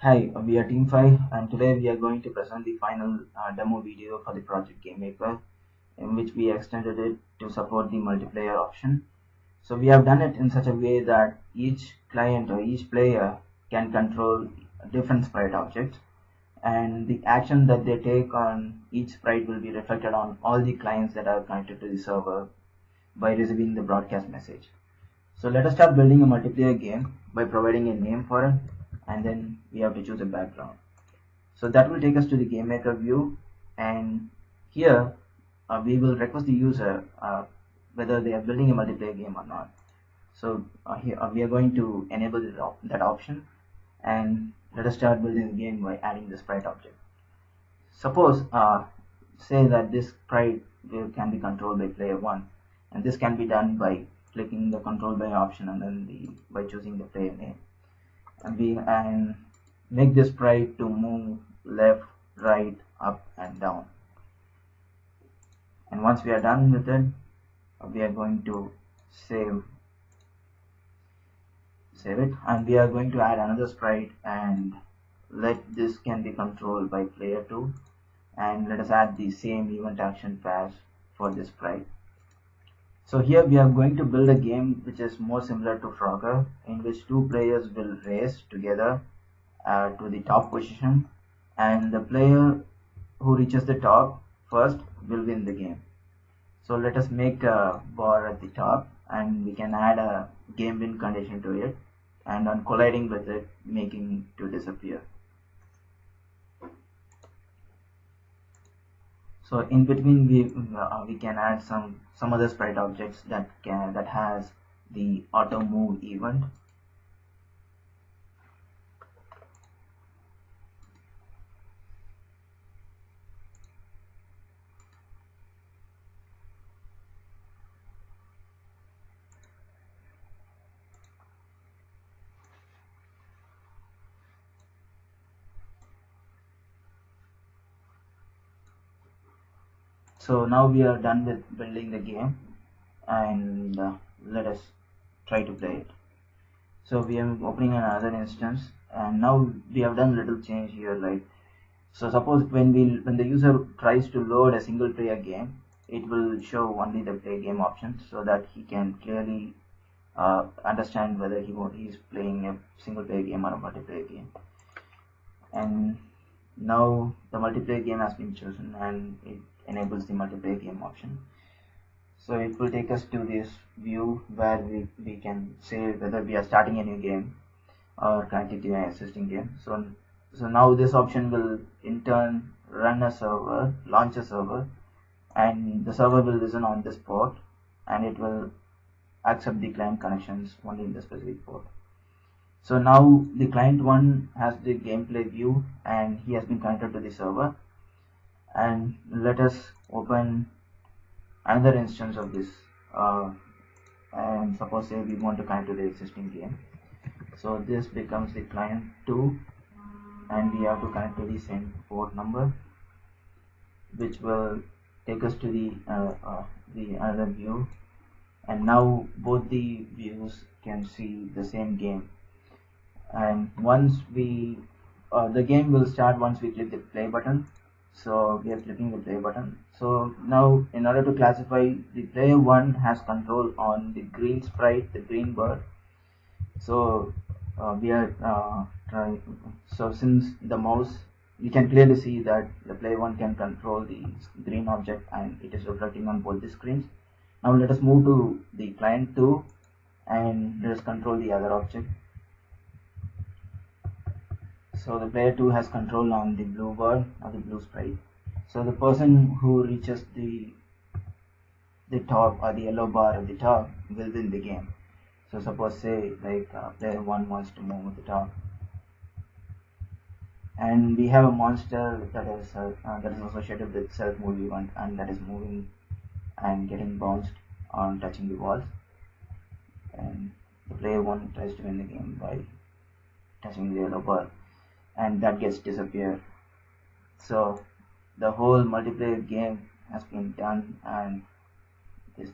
Hi, we are Team 5 and today we are going to present the final demo video for the project GameMaker, in which we extended it to support the multiplayer option. So we have done it in such a way that each client or each player can control different sprite objects, and the action that they take on each sprite will be reflected on all the clients that are connected to the server by receiving the broadcast message. So let us start building a multiplayer game by providing a name for it, and then we have to choose a background. So that will take us to the game maker view, and here we will request the user whether they are building a multiplayer game or not. So here we are going to enable that option, and let us start building the game by adding the sprite object. Suppose say that this sprite can be controlled by player 1, and this can be done by clicking the control by option and then by choosing the player name, and make this sprite to move left, right, up and down. And once we are done with it, we are going to save it, and we are going to add another sprite and let this can be controlled by player 2, and let us add the same event action pairs for this sprite. So here we are going to build a game which is more similar to Frogger, in which two players will race together to the top position, and the player who reaches the top first will win the game. So let us make a bar at the top, and we can add a game win condition to it, and on colliding with it, making to disappear. So in between we can add some other sprite objects that has the auto move event. So now we are done with building the game, and let us try to play it. So we are opening another instance, and now we have done little change here. Like, so suppose when the user tries to load a single player game, it will show only the play game option, so that he can clearly understand whether he is playing a single player game or a multiplayer game. And now the multiplayer game has been chosen, and it enables the multiplayer game option. So it will take us to this view where we can say whether we are starting a new game or connected to an existing game. So now this option will in turn run a server, launch a server, and the server will listen on this port, and it will accept the client connections only in the specific port. So now the client 1 has the gameplay view, and he has been connected to the server. And let us open another instance of this, and suppose say we want to connect to the existing game. So this becomes the client 2, and we have to connect to the same port number, which will take us to the another view. And now both the views can see the same game, and once we the game will start once we click the play button. So we are clicking the play button. So now in order to classify, the player 1 has control on the green sprite, the green bird. So we are trying, so since the mouse, you can clearly see that the player 1 can control the green object, and it is reflecting on both the screens. Now let us move to the client 2, and let us control the other object. So the player 2 has control on the blue bird or the blue sprite. So the person who reaches the top or the yellow bar at the top will win the game. So suppose say like player 1 wants to move at the top, and we have a monster that is associated with self move event, and that is moving and getting bounced on touching the walls, and the player 1 tries to win the game by touching the yellow bar, and that gets disappeared. So the whole multiplayer game has been done, and it's